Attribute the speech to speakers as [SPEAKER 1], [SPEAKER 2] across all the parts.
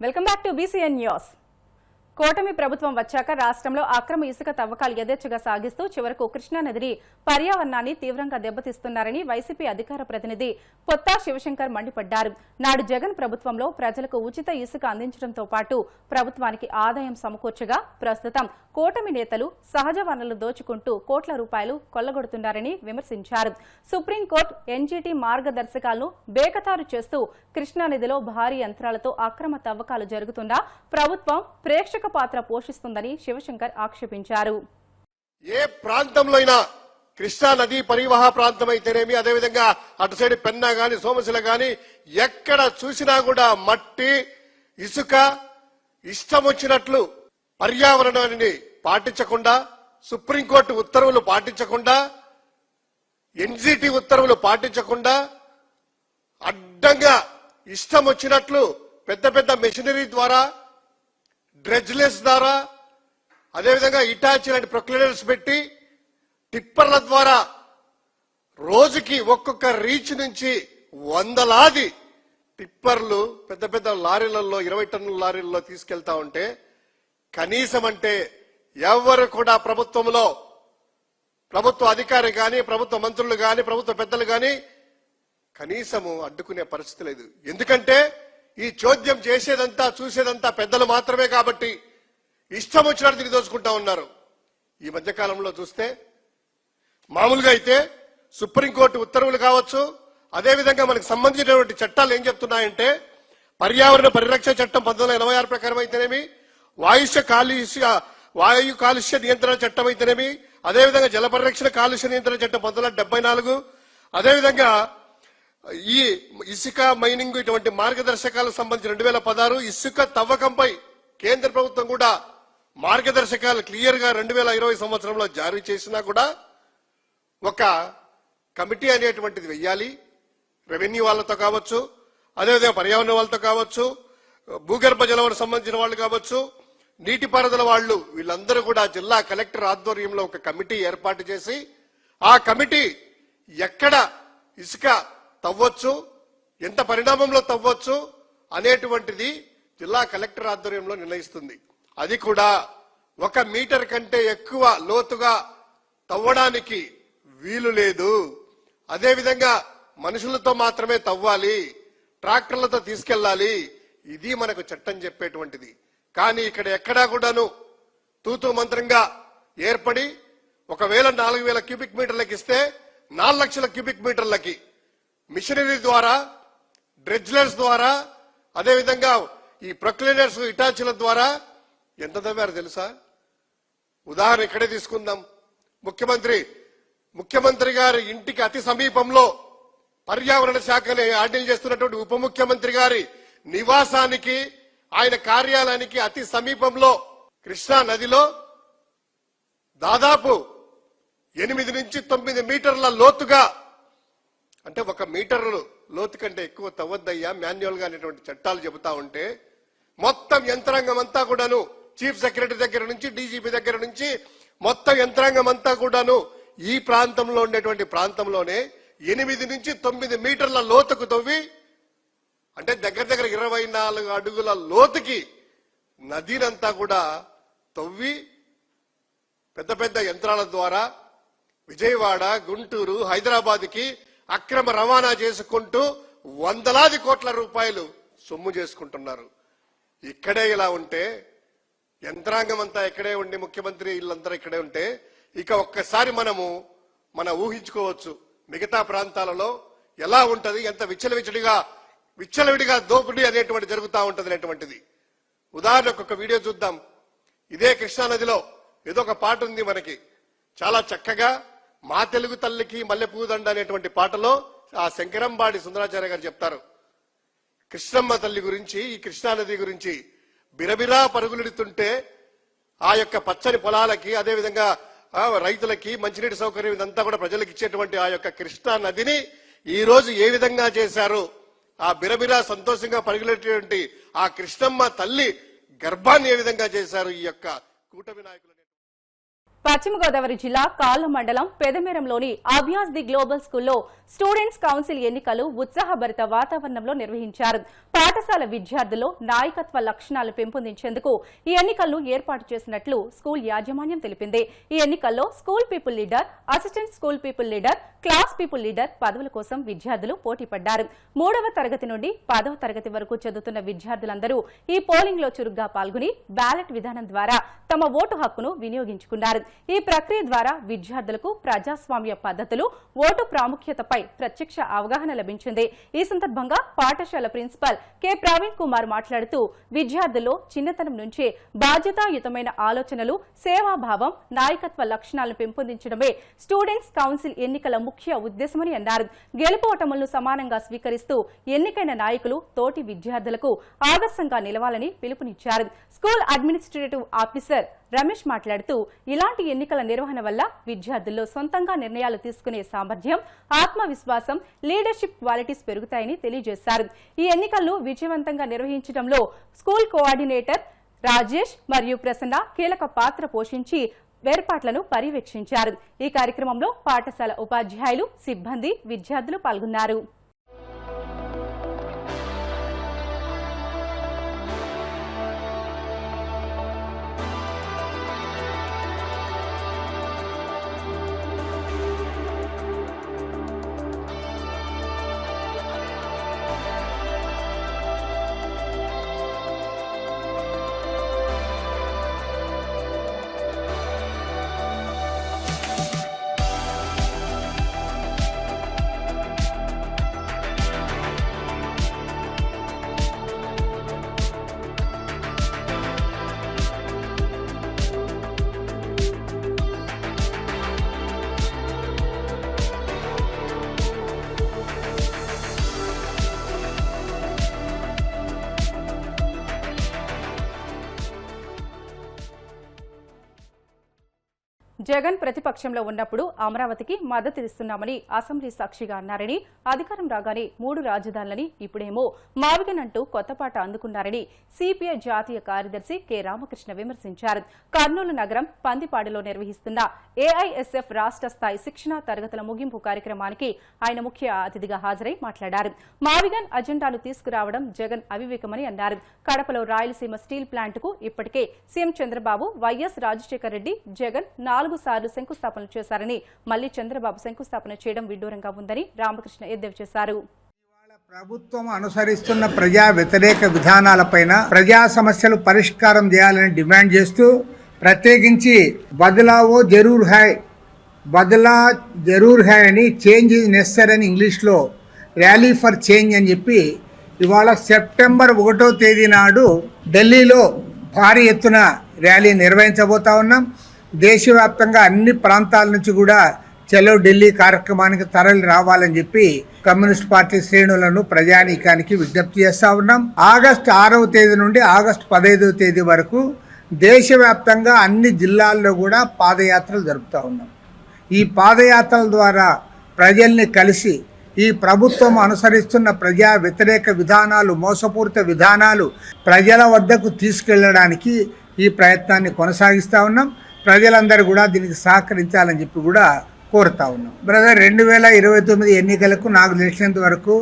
[SPEAKER 1] Welcome back to BCN news. కూటమి ప్రభుత్వం వచ్చాక రాష్ట్రంలో అక్రమ ఇసుక తవ్వకాలు యథేచ్ఛగా సాగిస్తూ చివరకు కృష్ణానదిని పర్యావరణాన్ని తీవ్రంగా దెబ్బతీస్తున్నారని వైసీపీ అధికార ప్రతినిధి పొత్తా శివశంకర్ మండిపడ్డారు. నాడు జగన్ ప్రభుత్వంలో ప్రజలకు ఉచిత ఇసుక అందించడంతో పాటు ప్రభుత్వానికి ఆదాయం సమకూర్చగా ప్రస్తుతం కూటమి నేతలు సహజ వనరులు దోచుకుంటూ కోట్ల రూపాయలు కొల్లగొడుతున్నారని విమర్శించారు. సుప్రీంకోర్టు ఎన్జీటీ మార్గదర్శకాలను బేఖతారు చేస్తూ కృష్ణానదిలో భారీ యంత్రాలతో అక్రమ తవ్వకాలు జరుగుతున్నా ప్రభుత్వం ప్రేక్షక పాత్ర పోషిస్తుందని శివశంకర్ ఆక్షేపించారు.
[SPEAKER 2] ఏ ప్రాంతంలో అయినా కృష్ణా నది పరివాహ ప్రాంతం అయితేనేమి, అదేవిధంగా అటు సైడ్ పెన్నా గాని సోమశిల గాని ఎక్కడ చూసినా కూడా మట్టి ఇసుక ఇష్టం వచ్చినట్లు పర్యావరణాన్ని పాటించకుండా, సుప్రీంకోర్టు ఉత్తర్వులు పాటించకుండా, ఎన్జీటీ ఉత్తర్వులు పాటించకుండా అడ్డంగా ఇష్టం వచ్చినట్లు పెద్ద పెద్ద మెషినరీ ద్వారా, డ్రెడ్జ్లెస్ ద్వారా, అదేవిధంగా ఇటాచీ లాంటి ప్రొక్లైనర్స్ పెట్టి టిప్పర్ల ద్వారా రోజుకి ఒక్కొక్క రీచ్ నుంచి వందలాది టిప్పర్లు పెద్ద పెద్ద లారీలలో 20 టన్నుల లారీలలో తీసుకెళ్తా ఉంటే కనీసం అంటే ఎవరు కూడా ప్రభుత్వంలో ప్రభుత్వ అధికారి గాని, ప్రభుత్వ మంత్రులు గాని, ప్రభుత్వ పెద్దలు గాని కనీసము అడ్డుకునే పరిస్థితి లేదు. ఎందుకంటే ఈ చోద్యం చేసేదంతా చూసేదంతా పెద్దలు మాత్రమే కాబట్టి ఇష్టం వచ్చినట్టు తిరిగి దోచుకుంటా ఉన్నారు. ఈ మధ్యకాలంలో చూస్తే మామూలుగా అయితే సుప్రీంకోర్టు ఉత్తర్వులు కావచ్చు, అదేవిధంగా మనకు సంబంధించినటువంటి చట్టాలు ఏం చెప్తున్నాయంటే పర్యావరణ పరిరక్షణ చట్టం 1986 ప్రకారం అయితేనేమి, వాయు కాలుష్య నియంత్రణ చట్టం అయితేనేమి, అదేవిధంగా జల పరిరక్షణ కాలుష్య నియంత్రణ చట్టం 1974, అదేవిధంగా ఈ ఇసుక మైనింగ్ ఇటువంటి మార్గదర్శకాలకు సంబంధించి 2016 ఇసుక తవ్వకంపై కేంద్ర ప్రభుత్వం కూడా మార్గదర్శకాలు క్లియర్ గా 2020 సంవత్సరంలో జారీ చేసినా కూడా ఒక కమిటీ అనేటువంటిది వెయ్యాలి. రెవెన్యూ వాళ్ళతో కావచ్చు, అదేవిధంగా పర్యావరణ వాళ్ళతో కావచ్చు, భూగర్భ జలం సంబంధించిన వాళ్ళు కావచ్చు, నీటిపారుదల వాళ్ళు, వీళ్ళందరూ కూడా జిల్లా కలెక్టర్ ఆధ్వర్యంలో ఒక కమిటీ ఏర్పాటు చేసి ఆ కమిటీ ఎక్కడ ఇసుక తవ్వచ్చు, ఎంత పరిణామంలో తవ్వచ్చు అనేటువంటిది జిల్లా కలెక్టర్ ఆధ్వర్యంలో నిర్ణయిస్తుంది. అది కూడా 1 మీటర్ కంటే ఎక్కువ లోతుగా తవ్వడానికి వీలు లేదు. అదేవిధంగా మనుషులతో మాత్రమే తవ్వాలి, ట్రాక్టర్లతో తీసుకెళ్లాలి. ఇది మనకు చట్టం చెప్పేటువంటిది. కానీ ఇక్కడ ఎక్కడా కూడాను తూతూ మంత్రంగా ఏర్పడి ఒకవేళ 4000 క్యూబిక్ మీటర్లకి ఇస్తే 4 లక్షల క్యూబిక్ మీటర్లకి మిషనరీ ద్వారా, డ్రెడ్జ్లర్స్ ద్వారా, అదేవిధంగా ఈ ప్రొక్లైనర్స్ ఇటాచీల ద్వారా ఎంత తవ్వారు తెలుసా? ఉదాహరణ ఇక్కడే తీసుకుందాం. ముఖ్యమంత్రి గారి ఇంటికి అతి సమీపంలో పర్యావరణ శాఖని హ్యాండిల్ చేస్తున్నటువంటి ఉప ముఖ్యమంత్రి గారి నివాసానికి, ఆయన కార్యాలయానికి అతి సమీపంలో కృష్ణా నదిలో దాదాపు 8 నుంచి 9 మీటర్ల లోతుగా, అంటే 1 మీటర్ లోతు కంటే ఎక్కువ తవ్వద్దయ్యా మాన్యువల్ గా అనేటువంటి చట్టాలు చెబుతా ఉంటే మొత్తం యంత్రాంగం అంతా కూడాను చీఫ్ సెక్రటరీ దగ్గర నుంచి డీజీపీ దగ్గర నుంచి మొత్తం యంత్రాంగం అంతా కూడాను ఈ ప్రాంతంలో ఉండేటువంటి ప్రాంతంలోనే 8 నుంచి 9 మీటర్ల లోతుకు తవ్వి, అంటే దగ్గర 24 అడుగుల లోతుకి నదినంతా కూడా తవ్వి పెద్ద పెద్ద యంత్రాల ద్వారా విజయవాడ, గుంటూరు, హైదరాబాద్కి అక్రమ రవాణా చేసుకుంటూ వందలాది కోట్ల రూపాయలు సొమ్ము చేసుకుంటున్నారు. ఇక్కడే ఇలా ఉంటే, యంత్రాంగం అంతా ఇక్కడే ఉండి, ముఖ్యమంత్రి ఇల్లంతా ఇక్కడే ఉంటే ఇక ఒక్కసారి మన ఊహించుకోవచ్చు మిగతా ప్రాంతాలలో ఎలా ఉంటది, ఎంత విచ్చలవిడిగా దోపిడీ అనేటువంటి జరుగుతూ ఉంటది అనేటువంటిది. ఉదాహరణకు ఒక వీడియో చూద్దాం. ఇదే కృష్ణానదిలో ఏదో ఒక పాట ఉంది మనకి, చాలా చక్కగా మా తెలుగు తల్లికి మల్లెపూదండ అనేటువంటి పాటలో ఆ శంకరంబాడి సుందరాచార్య గారు చెప్తారు కృష్ణమ్మ తల్లి గురించి, ఈ కృష్ణానది గురించి. బిరబిరా పరుగులెడుతుంటే ఆ యొక్క పచ్చని పొలాలకి, అదేవిధంగా రైతులకి మంచినీటి సౌకర్యం ఇదంతా కూడా ప్రజలకు ఇచ్చేటువంటి ఆ యొక్క కృష్ణా నదిని ఈ రోజు ఏ విధంగా చేశారు, ఆ బిరబిరా సంతోషంగా పరుగులెట్టేటువంటి ఆ కృష్ణమ్మ తల్లి గర్భాన్ని ఏ విధంగా చేశారు ఈ యొక్క కూటమి నాయకులు.
[SPEAKER 1] పశ్చిమ గోదావరి జిల్లా కాళ్ళ మండలం పెదమేరంలోని అభ్యాస్ ది గ్లోబల్ స్కూల్లో స్టూడెంట్స్ కౌన్సిల్ ఎన్నికలు ఉత్సాహభరిత వాతావరణంలో నిర్వహించారు. పాఠశాల విద్యార్థుల్లో నాయకత్వ లక్షణాలు పెంపొందించేందుకు ఈ ఎన్నికలను ఏర్పాటు చేసినట్లు స్కూల్ యాజమాన్యం తెలిపింది. ఈ ఎన్నికల్లో school people leader, assistant school people leader, class people leader పదవుల కోసం విద్యార్థులు పోటీ పడ్డారు. 3వ తరగతి నుండి 10వ తరగతి వరకు చదువుతున్న విద్యార్థులందరూ ఈ పోలింగ్ లో చురుగ్గా పాల్గొని బ్యాలెట్ విధానం ద్వారా తమ ఓటు హక్కును వినియోగించుకున్నారు. ఈ ప్రక్రియ ద్వారా విద్యార్థులకు ప్రజాస్వామ్య పద్ధతులు, ఓటు ప్రాముఖ్యతపై ప్రత్యక్ష అవగాహన లభించింది. ఈ సందర్భంగా పాఠశాల ప్రిన్సిపల్ కె ప్రవీణ్ కుమార్ మాట్లాడుతూ విద్యార్థుల్లో చిన్నతనం నుంచే బాధ్యతాయుతమైన ఆలోచనలు, సేవాభావం, నాయకత్వ లక్షణాలను పెంపొందించడమే స్టూడెంట్స్ కౌన్సిల్ ఎన్నికల ముఖ్య ఉద్దేశమని అన్నారు. గెలుపోటములను సమానంగా స్వీకరిస్తూ ఎన్నికైన నాయకులు తోటి విద్యార్థులకు ఆదర్శంగా నిలవాలని పిలుపునిచ్చారు. స్కూల్ అడ్మినిస్ట్రేటివ్ ఆఫీసర్ రమేష్ మాట్లాడుతూ ఇలాంటి ఎన్నికల నిర్వహణ వల్ల విద్యార్థుల్లో సొంతంగా నిర్ణయాలు తీసుకునే సామర్థ్యం, ఆత్మవిశ్వాసం, లీడర్షిప్ క్వాలిటీస్ పెరుగుతాయని తెలియజేశారు. ఈ ఎన్నికలను విజయవంతంగా నిర్వహించడంలో స్కూల్ కోఆర్డినేటర్ రాజేష్ మరియు ప్రసన్న కీలక పాత్ర పోషించి ఏర్పాట్లను పర్యవేక్షించారు. ఈ కార్యక్రమంలో పాఠశాల ఉపాధ్యాయులు, సిబ్బంది, విద్యార్థులు పాల్గొన్నారు. జగన్ ప్రతిపక్షంలో ఉన్నప్పుడు అమరావతికి మద్దతు ఇస్తున్నామని అసెంబ్లీ సాక్షిగా అన్నారని, అధికారం రాగానే 3 రాజధానులని, ఇప్పుడేమో మావిగన్ అంటూ కొత్త పాట అందుకున్నారని సిపిఐ జాతీయ కార్యదర్శి కె రామకృష్ణ విమర్శించారు. కర్నూలు నగరం పందిపాడులో నిర్వహిస్తున్న ఏఐఎస్ఎఫ్ రాష్ట్ర స్థాయి శిక్షణా తరగతుల ముగింపు కార్యక్రమానికి ఆయన ముఖ్య అతిథిగా హాజరై మాట్లాడారు. మావిగన్ అజెండాను తీసుకురావడం జగన్ అవివేకమని అన్నారు. కడపలో రాయలసీమ స్టీల్ ప్లాంట్కు ఇప్పటికే సీఎం చంద్రబాబు, వైఎస్ రాజశేఖర రెడ్డి, జగన్ 4 సార్లు శంకుస్థాపన చేశారని, మళ్లీ చంద్రబాబు శంకుస్థాపన చేయడం విడ్డూరంగా ఉందని రామకృష్ణ ఎద్దేవా చేశారు.
[SPEAKER 3] ప్రభుత్వం అనుసరిస్తున్న ప్రజా వ్యతిరేక విధానాలపైన ప్రజా సమస్యలు పరిష్కారం చేయాలని డిమాండ్ చేస్తూ, ప్రత్యేకించి బదలావో జరూర్ హై, బదలా జరూర్ హై అని, చేంజ్ ఈజ్ నెసెసరీ అని ఇంగ్లీష్లో ర్యాలీ ఫర్ చేంజ్ అని చెప్పి ఇవాళ సెప్టెంబర్ 1వ తేదీ నాడు ఢిల్లీలో భారీ ఎత్తున ర్యాలీ నిర్వహించబోతా ఉన్నాం. దేశవ్యాప్తంగా అన్ని ప్రాంతాల నుంచి కూడా చలో ఢిల్లీ కార్యక్రమానికి తరలి రావాలని చెప్పి కమ్యూనిస్ట్ పార్టీ శ్రేణులను ప్రజానీకానికి విజ్ఞప్తి చేస్తా ఉన్నాం. ఆగస్టు 6వ తేదీ నుండి ఆగస్టు 15వ తేదీ వరకు దేశవ్యాప్తంగా అన్ని జిల్లాల్లో కూడా పాదయాత్రలు జరుపుతూ ఉన్నాం. ఈ పాదయాత్రల ద్వారా ప్రజల్ని కలిసి ఈ ప్రభుత్వం అనుసరిస్తున్న ప్రజా వ్యతిరేక విధానాలు, మోసపూరిత విధానాలు ప్రజల వద్దకు తీసుకెళ్లడానికి ఈ ప్రయత్నాన్ని కొనసాగిస్తూ ఉన్నాం. ప్రజలందరూ కూడా దీనికి సహకరించాలని చెప్పి కూడా కోరుతా ఉన్నాం. బ్రదర్, 2029 ఎన్నికలకు నాకు తెలిసినంత వరకు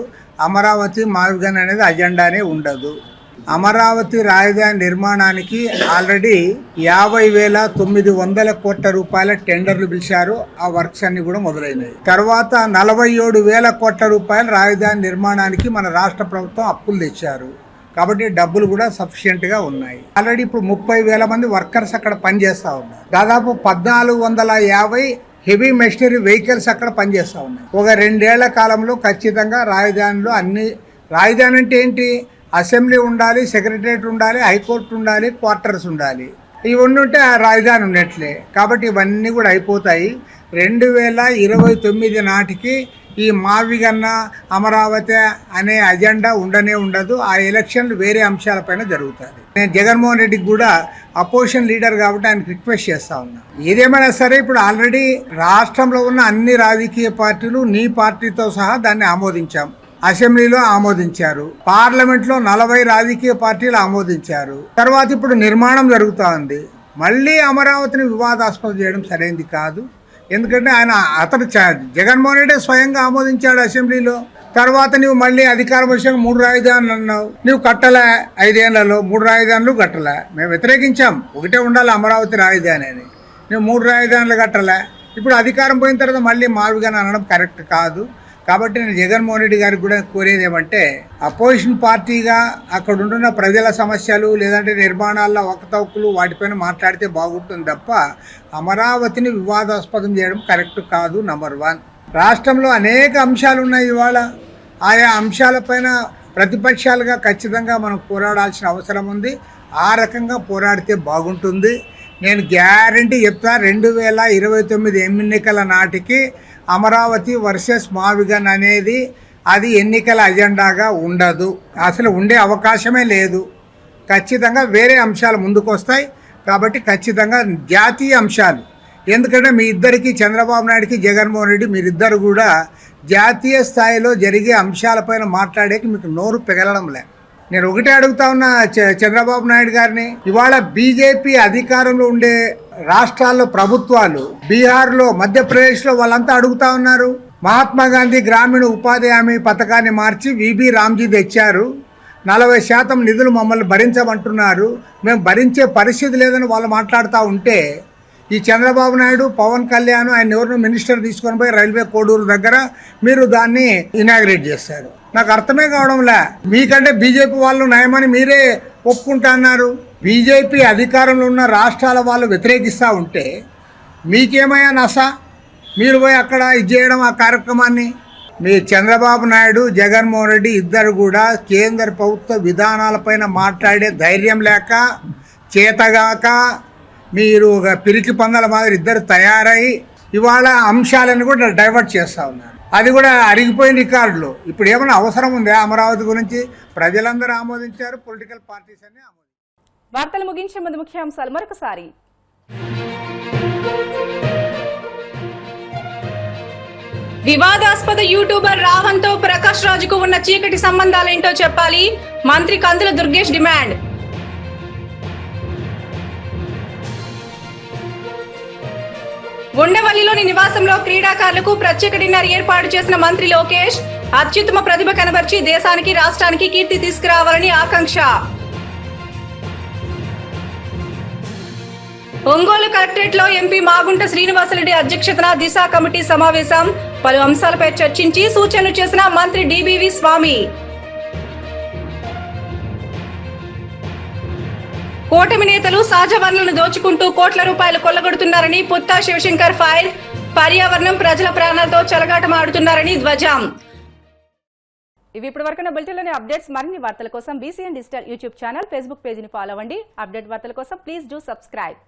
[SPEAKER 3] అమరావతి మావిగన్ అనేది అజెండానే ఉండదు. అమరావతి రాజధాని నిర్మాణానికి ఆల్రెడీ 50,900 కోట్ల రూపాయల టెండర్లు పిలిచారు. ఆ వర్క్స్ అన్ని కూడా మొదలైనవి. తర్వాత 47,000 కోట్ల రూపాయల రాజధాని నిర్మాణానికి మన రాష్ట్ర ప్రభుత్వం అప్పులు తెచ్చారు. కాబట్టి డబ్బులు కూడా సఫిషియెంట్గా ఉన్నాయి. ఆల్రెడీ ఇప్పుడు 30,000 మంది వర్కర్స్ అక్కడ పనిచేస్తూ ఉన్నారు. దాదాపు 1450 హెవీ మెషినరీ వెహికల్స్ అక్కడ పనిచేస్తూ ఉన్నాయి. ఒక 2 ఏళ్ల కాలంలో ఖచ్చితంగా రాజధానిలో అన్ని, రాజధాని అంటే ఏంటి, అసెంబ్లీ ఉండాలి, సెక్రటరియట్ ఉండాలి, హైకోర్టు ఉండాలి, క్వార్టర్స్ ఉండాలి. ఇవన్నీ ఉంటే ఆ రాజధాని ఉన్నట్లే. కాబట్టి ఇవన్నీ కూడా అయిపోతాయి. 2029 నాటికి ఈ మావిగన్న, అమరావతి అనే అజెండా ఉండనే ఉండదు. ఆ ఎలక్షన్లు వేరే అంశాలపైన జరుగుతాయి. నేను జగన్మోహన్ రెడ్డికి కూడా అపోజిషన్ లీడర్ కాబట్టి ఆయనకు రిక్వెస్ట్ చేస్తా ఉన్నా. ఏదేమైనా సరే ఇప్పుడు ఆల్రెడీ రాష్ట్రంలో ఉన్న అన్ని రాజకీయ పార్టీలు, నీ పార్టీతో సహా దాన్ని ఆమోదించాం. అసెంబ్లీలో ఆమోదించారు, పార్లమెంట్లో 40 రాజకీయ పార్టీలు ఆమోదించారు. తర్వాత ఇప్పుడు నిర్మాణం జరుగుతూ ఉంది. మళ్ళీ అమరావతిని వివాదాస్పదం చేయడం సరైనది కాదు. ఎందుకంటే జగన్మోహన్ రెడ్డి స్వయంగా ఆమోదించాడు అసెంబ్లీలో. తర్వాత నువ్వు మళ్ళీ అధికారం వచ్చాక 3 రాజధానులు అన్నావు. నువ్వు కట్టలే, 5 ఏళ్లలో 3 రాజధానులు కట్టలే. మేము వ్యతిరేకించాం, ఒకటే ఉండాలి అమరావతి రాజధాని అని. నువ్వు 3 రాజధానులు కట్టలే. ఇప్పుడు అధికారం పోయిన తర్వాత మళ్ళీ మావిగాని అనడం కరెక్ట్ కాదు. కాబట్టి నేను జగన్మోహన్ రెడ్డి గారికి కూడా కోరేది ఏమంటే, అపోజిషన్ పార్టీగా అక్కడ ఉంటున్న ప్రజల సమస్యలు లేదంటే నిర్మాణాల్లో అవకతవకలు వాటిపైన మాట్లాడితే బాగుంటుంది తప్ప అమరావతిని వివాదాస్పదం చేయడం కరెక్ట్ కాదు. నంబర్ 1. రాష్ట్రంలో అనేక అంశాలు ఉన్నాయి. ఇవాళ ఆయా అంశాలపైన ప్రతిపక్షాలుగా ఖచ్చితంగా మనం పోరాడాల్సిన అవసరం ఉంది. ఆ రకంగా పోరాడితే బాగుంటుంది. నేను గ్యారంటీ చెప్తా, 2029 ఎన్నికల నాటికి అమరావతి వర్సెస్ మావిగన్ అనేది అది ఎన్నికల అజెండాగా ఉండదు. అసలు ఉండే అవకాశమే లేదు. ఖచ్చితంగా వేరే అంశాలు ముందుకు వస్తాయి. కాబట్టి ఖచ్చితంగా జాతీయ అంశాలు, ఎందుకంటే మీ ఇద్దరికి, చంద్రబాబు నాయుడుకి జగన్మోహన్ రెడ్డి, మీరిద్దరు కూడా జాతీయ స్థాయిలో జరిగే అంశాలపైన మాట్లాడేకి మీకు నోరు పెగలడంలే. నేను ఒకటే అడుగుతా ఉన్నా చంద్రబాబు నాయుడు గారిని, ఇవాళ బీజేపీ అధికారంలో ఉండే రాష్ట్రాల్లో ప్రభుత్వాలు, బీహార్లో, మధ్యప్రదేశ్లో వాళ్ళంతా అడుగుతా ఉన్నారు. మహాత్మా గాంధీ గ్రామీణ ఉపాధి హామీ పథకాన్ని మార్చి విబి రామ్జీ తెచ్చారు. 40% నిధులు మమ్మల్ని భరించమంటున్నారు. మేము భరించే పరిస్థితి లేదని వాళ్ళు మాట్లాడుతూ ఉంటే, ఈ చంద్రబాబు నాయుడు, పవన్ కళ్యాణ్ ఆయన ఎవరినో మినిస్టర్ తీసుకొని పోయి రైల్వే కోడూరు దగ్గర మీరు దాన్ని ఇనాగ్రేట్ చేశారు. నాకు అర్థమే కావడంలే. మీకంటే బీజేపీ వాళ్ళు నయమని మీరే ఒప్పుకుంటా అన్నారు. బీజేపీ అధికారంలో ఉన్న రాష్ట్రాల వాళ్ళు వ్యతిరేకిస్తూ ఉంటే మీకేమయ్యా నస? మీరు పోయి అక్కడ ఇది చేయడం, ఆ కార్యక్రమాన్ని. మీ చంద్రబాబు నాయుడు, జగన్మోహన్ రెడ్డి ఇద్దరు కూడా కేంద్ర ప్రభుత్వ విధానాలపైన మాట్లాడే ధైర్యం లేక, చేతగాక, మీరు ఒక పిరికి పందల మాదిరి ఇద్దరు తయారై ఇవాళ అంశాలను కూడా డైవర్ట్ చేస్తూ ఉన్నారు. అది కూడా అరిగిపోయిన రికార్డులు. ఇప్పుడు ఏమైనా అవసరం ఉందా అమరావతి గురించి? ప్రజలందరూ ఆమోదించారు, పొలిటికల్ పార్టీస్ అన్ని ఆమోదించారు.
[SPEAKER 1] వార్తలు ముగించే ముందు ముఖ్యాంశాలు మరొకసారి. వివాదాస్పద యూట్యూబర్ రావణ్ తో ప్రకాష్ రాజుకు ఉన్న చీకటి సంబంధాలేంటో చెప్పాలి, మంత్రి కందుల దుర్గేష్ డిమాండ్. ఉండవల్లిలోని నివాసంలో క్రీడాకారులకు ప్రత్యేక డిన్నర్ ఏర్పాటు చేసిన మంత్రి లోకేష్, అత్యుత్తమ ప్రతిభ కనబర్చి దేశానికి, రాష్ట్రానికి కీర్తి తీసుకురావాలని ఆకాంక్ష. ఒంగోలు కలెక్టరేట్ లో ఎంపీ మాగుంట శ్రీనివాసరెడ్డి అధ్యక్షతన దిశ కమిటీ సమావేశం. పలు అంశాలపై చర్చించి సూచనలు చేసిన మంత్రి డిబివి స్వామి. కూటమి నేతలు సహజ వనరులను దోచుకుంటూ కోట్ల రూపాయలు కొల్లగొడుతున్నారని పుత్తా శివశంకర్ ఫైర్. పర్యావరణం, ప్రజల ప్రాణాలతో చెలగాటమాడుతున్నారని ధ్వజం. ఇవి ఇప్పటి వరకు బులెటిన్లోని అప్డేట్స్. మరిన్ని వార్తల కోసం BCN digital YouTube channel, Facebook పేజీని ఫాలో అవ్వండి. అప్డేట్ వార్తల కోసం ప్లీజ్ డూ సబ్స్క్రైబ్.